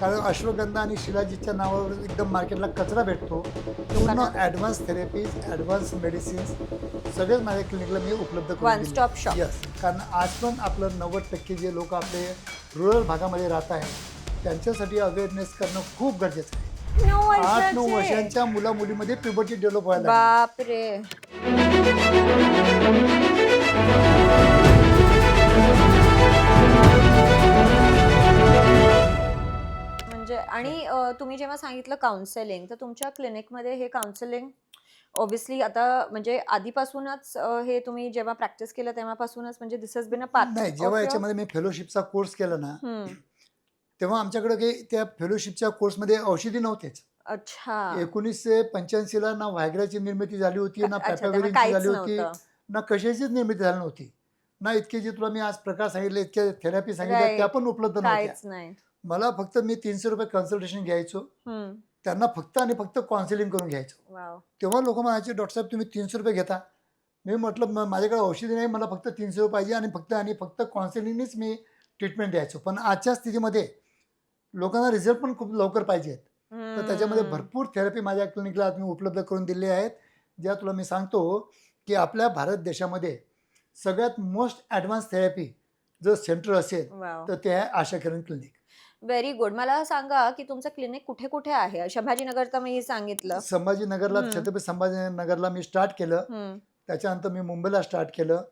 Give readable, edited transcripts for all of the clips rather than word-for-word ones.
कारण अश्वगंधा आणि शिलाजीतच्या नावावर एकदम मार्केटला कचरा भेटतो. पूर्ण ॲडव्हान्स थेरपीज, ॲडव्हान्स मेडिसिन्स सगळेच माझ्या क्लिनिकला मी उपलब्ध करून वन स्टॉप शॉप. येस, कारण आज पण आपलं 90% जे लोक आपले रुरल भागामध्ये राहत आहेत त्यांच्यासाठी अवेअरनेस करणं खूप गरजेचं आहे. 8-9 वर्षांच्या मुला-मुलीमध्ये प्युबर्टी डेव्हलप व्हायला लागली. बापरे. म्हणजे आणि तुम्ही जेव्हा सांगितलं काउन्सिलिंग, तर तुमच्या क्लिनिकमध्ये हे काउन्सिलिंग ऑब्व्हियसली आता म्हणजे आधीपासूनच हे तुम्ही जेव्हा प्रॅक्टिस केलं तेव्हापासूनच म्हणजे दिस हॅज बीन अ पार्ट नाही, जेव्हा याच्यामध्ये मी फेलोशिपचा कोर्स केला ना, तेव्हा आमच्याकडे काही त्या फेलोशिपच्या कोर्समध्ये औषधी नव्हतेच. अच्छा. 1985 ला ना व्हायग्राची निर्मिती झाली होती, ना अच्छा, तेव्हा पॅपाव्हेरिनची काहीच झाली होती, नव्हतं. ना कशाचीच निर्मिती झाली नव्हती. ना इतके जे तुला मी आज प्रकार सांगितले, इतक्या थेरपी सांगितल्या त्या राईट. पण उपलब्ध नव्हत्या. काहीच नाही. मला फक्त मी ₹300 कन्सल्टेशन घ्यायचो. त्यांना फक्त आणि फक्त काउन्सिलिंग करून घ्यायचो. वाव. तेव्हा लोक म्हणायचे, डॉक्टर साहेब तुम्ही ₹300 घेता. मी म्हटलं माझ्याकडे औषधी नाही, मला फक्त ₹300 पाहिजे आणि फक्त काउन्सिलिंगनीच मी ट्रीटमेंट द्यायचो. पण आजच्या स्थितीमध्ये लोकांना रिझल्ट पण खूप लवकर पाहिजेत. तर त्याच्यामध्ये भरपूर थेरपी माझ्या क्लिनिकला मी उपलब्ध करून दिले आहेत, ज्या तुला मी सांगतो की आपल्या भारत देशामध्ये सगळ्यात मोस्ट ॲडव्हान्स थेरपी जर सेंटर असेल वाव. तर ते आहे Asha Kiran clinic. Very good. मला सांगा की तुमचं क्लिनिक कुठे कुठे आहे? संभाजीनगर तर मी सांगितलं. संभाजीनगरला, हम्म. छत्रपती संभाजीनगरला मी स्टार्ट केलं. हम्म. त्याच्यानंतर मी मुंबईला स्टार्ट केलं.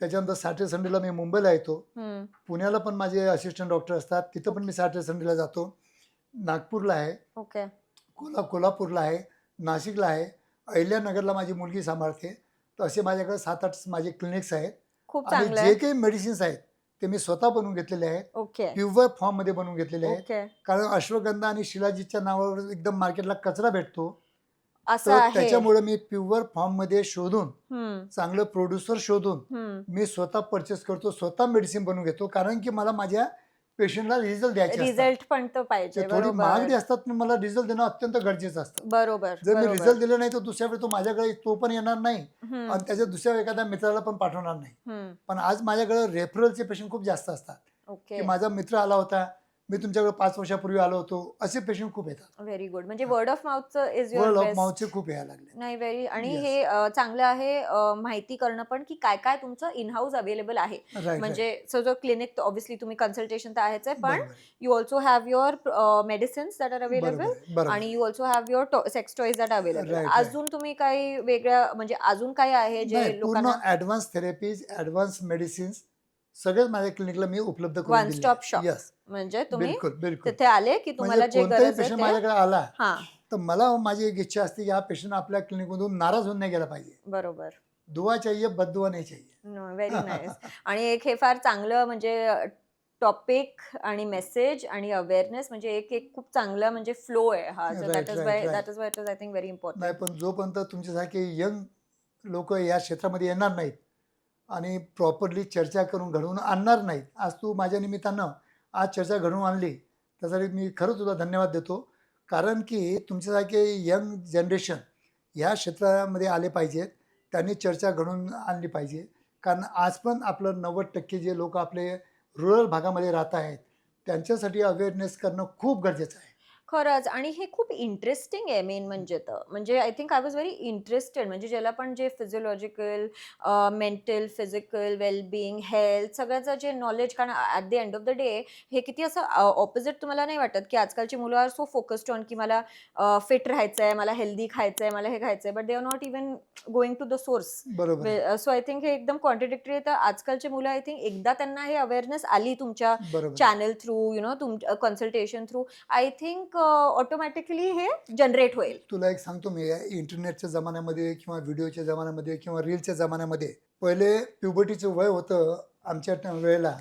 त्याच्यानंतर सॅटर्डे संडेला मी मुंबईला येतो. हम्म. पुण्याला पण माझे असिस्टंट डॉक्टर असतात, तिथं पण मी सॅटर्डे संडेला जातो. नागपूरला आहे, ओके. कोल्हापूरला आहे, नाशिकला आहे, अहिल्यानगरला माझी मुलगी सांभाळते. तर असे माझ्याकडे 7-8 माझे क्लिनिक्स आहेत. खूप आणि चांगलं जे आहे. काही मेडिसिन्स आहेत ते मी स्वतः बनवून घेतलेले आहेत, ओके. प्युअर फॉर्ममध्ये बनवून घेतलेले आहेत. ओके. कारण अश्वगंधा आणि शिलाजीतच्या नावावर एकदम मार्केटला कचरा भेटतो. असं तर आहे. त्याच्यामुळे मी प्युअर फॉर्ममध्ये शोधून, हम्म. चांगलं प्रोड्युसर शोधून हम्म. मी स्वतः परचेस करतो, स्वतः मेडिसिन बनवून घेतो. कारण की मला माझ्या पेशंटला रिझल्ट द्यायचे असतात. रिझल्ट पण तर ते पाहिजे. थोडी महागडी बरोबर. असतात, पण मला रिझल्ट देणं अत्यंत गरजेचं असतं. बरोबर. जर मी बरोबर. रिझल्ट दिले नाही तर दुसऱ्या वेळी तो माझ्याकडे तो पण येणार नाही हम्म. आणि त्याच्या दुसऱ्या एखाद्या मित्राला पण पाठवणार नाही. हम्म. पण आज माझ्याकडे रेफरलचे पेशंट खूप जास्त असतात, ओके. की माझा मित्र आला होता, मी तुमच्याकडे 5 वर्षापूर्वी आलो होतो, असे पेशंट खूप येतात. Very good. म्हणजे वर्ड ऑफ माउथचं is your word of best. माउथचे खूप यायला लागले. नाही व्हेरी. आणि Yes. हे चांगलं आहे माहिती करणं पण की काय काय तुमचं इन हाऊस अवेलेबल आहे. राईट, म्हणजे जो क्लिनिक ऑब्व्हियसली तुम्ही कन्सल्टेशन तर आहेच आहे, पण बरोबर you also have your medicines that are बरोबर अवेलेबल आहे, बरोबर आणि you also have your sex toys that available. Right, right. अजून तुम्ही काही वेगळ्या म्हणजे अजून काही आहे जे नाही, पूर्ण लोकांना ॲडव्हान्स थेरपीज, ॲडव्हान्स मेडिसिन्स सगळेच माझ्या क्लिनिकला मी उपलब्ध करून वन दिले. Stop shop. यस, म्हणजे तुम्ही बिलकुल बिलकुल. तिथे आले की तुम्हाला म्हणजे जे कोणताही गरज आहे पेशंट ते. माझ्याकडे आला हा. तर मला माझी एक इच्छा असते की हा पेशंट आपल्या क्लिनिकमधून नाराज होऊन नाही गेला पाहिजे. बरोबर. दुआ चाहिए, बददुआ नहीं चाहिए. Very nice. आणि एक हे फार चांगलं म्हणजे टॉपिक आणि मेसेज आणि अवेअरनेस म्हणजे एक एक खूप चांगला म्हणजे फ्लो आहे हा. Right, that is right, Y right. That is why it is I think very नाही, इम्पॉर्टंट. पण जोपर्यंत तुमच्यासारखे यंग लोक या क्षेत्रामध्ये येणार नाहीत आणि प्रॉपरली चर्चा करून घडवून आणणार नाहीत, आज तू माझ्या निमित्तानं आज चर्चा घडवून आणली त्यासाठी मी खरंच तुला धन्यवाद देतो. कारण की तुमच्यासारखे यंग जनरेशन ह्या क्षेत्रामध्ये आले पाहिजेत, त्यांनी चर्चा घडवून आणली पाहिजे. कारण आज पण आपलं 90% जे लोक आपले रुरल भागामध्ये राहत आहेत त्यांच्यासाठी अवेअरनेस करणं खूप गरजेचं आहे. खरंच. आणि हे खूप इंटरेस्टिंग आहे मेन म्हणजे तर. म्हणजे I think I was very interested. म्हणजे ज्याला पण जे physiological, mental, physical wellbeing, health सगळ्याचं जे नॉलेज, कारण at the end of the day हे किती असं ऑपोजिट तुम्हाला नाही वाटत की आजकालची मुलं आर सो फोकस्ड ऑन की मला फिट राहायचं आहे, मला हेल्दी खायचं आहे, मला हे खायचं आहे, but they are not even going to the source. बरोबर आहे. सो आय थिंक हे एकदम कॉन्ट्रडिक्टरी आहे. तर आजकालची मुलं आय थिंक एकदा त्यांना हे अवेअरनेस आली तुमच्या बरोबर आहे. चॅनल थ्रू, यु नो, तुमच्या consultation through, I think automatically हे जनरेट होईल. तुला एक सांगतो मी, इंटरनेटच्या जमान्यामध्ये किंवा व्हिडिओच्या जमान्यामध्ये किंवा रीलच्या जमान्यामध्ये पहिले प्युबर्टीचं वय होतं आमच्या वेळेला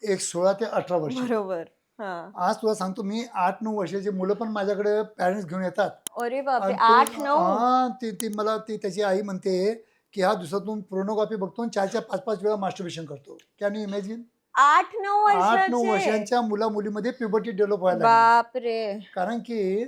एक 16 ते 18 वर्ष. बरोबर. हा. आज तुला सांगतो मी 8-9 वर्षाची मुलं पण माझ्याकडे पॅरेंट्स घेऊन येतात. अरे बापरे. आणि तो 8-9. हां, ती मला त्याची आई म्हणते की हा दिवसातून पोर्नोग्राफी बघतो आणि 4-4, 5-5 वेळा मास्टरबेशन करतो. Can you imagine? 8-9 8-9 वर्षाचे. वर्षांच्या मुला-मुलीमध्ये प्युबर्टी डेव्हलप व्हायला लागली. बापरे. कारण की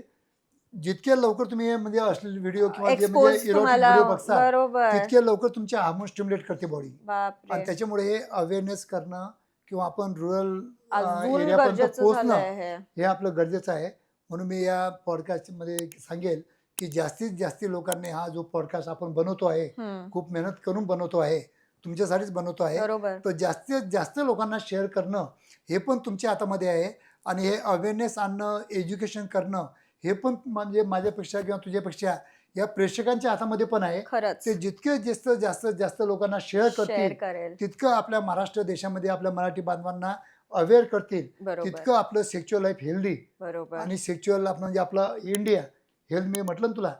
जितके लवकर तुम्ही म्हणजे असलेले व्हिडिओ किंवा जे म्हणजे एक्सपोज इरोटिक तुम्हाला. व्हिडिओ बघता बरोबर. तितके लवकर तुमचे हार्मोन स्टिम्युलेट करते बॉडी. बापरे. आणि त्याच्यामुळे हे अवेअरनेस करणं किंवा आपण रुरल अजून एरियापर्यंत गरजेचं पोहोचणं झालंय हे. हे आपलं गरजेचं आहे. म्हणून मी या पॉडकास्टमध्ये सांगेल की जास्तीत जास्त लोकांनी हा जो पॉडकास्ट आपण बनवतो आहे, हं, खूप मेहनत करून बनवतो आहे, तुमच्यासाठीच बनवतो आहे, बरोबर. तो जास्तीत जास्त लोकांना शेअर करणं हे पण तुमच्या हातामध्ये आहे. आणि हे अवेअरनेस आणणं, एज्युकेशन करणं हे पण म्हणजे माझ्यापेक्षा किंवा तुझ्यापेक्षा या प्रेक्षकांच्या हातामध्ये पण आहे. खरंच. ते जितके जास्तीत जास्त लोकांना शेअर शेअर करतील, करेल. तितकं आपल्या महाराष्ट्र देशामध्ये आपल्या मराठी बांधवांना अवेअर करतील, बरोबर, तितकं आपलं सेक्च्युअल लाईफ हेल्दी बरोबर. आणि सेक्च्युअल आपण म्हणजे आपलं इंडिया हेल्थ. मी म्हटलं ना तुला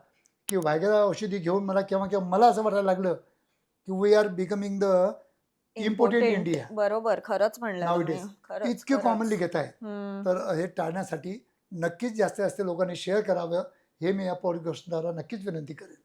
की व्हायग्रा औषधी घेऊन मला केव्हा केव्हा मला असं वाटायला लागलं की we are becoming the important important. India बरोबर. खरंच म्हणला नाव तुम्ही. डेज. खरंच, इतके कॉमनली खरंच. घेत आहेत. हं. तर हे टाळण्यासाठी नक्कीच जास्तीत जास्त लोकांनी शेअर करावं हे मी या पॉडकास्टद्वारा नक्कीच विनंती करेन.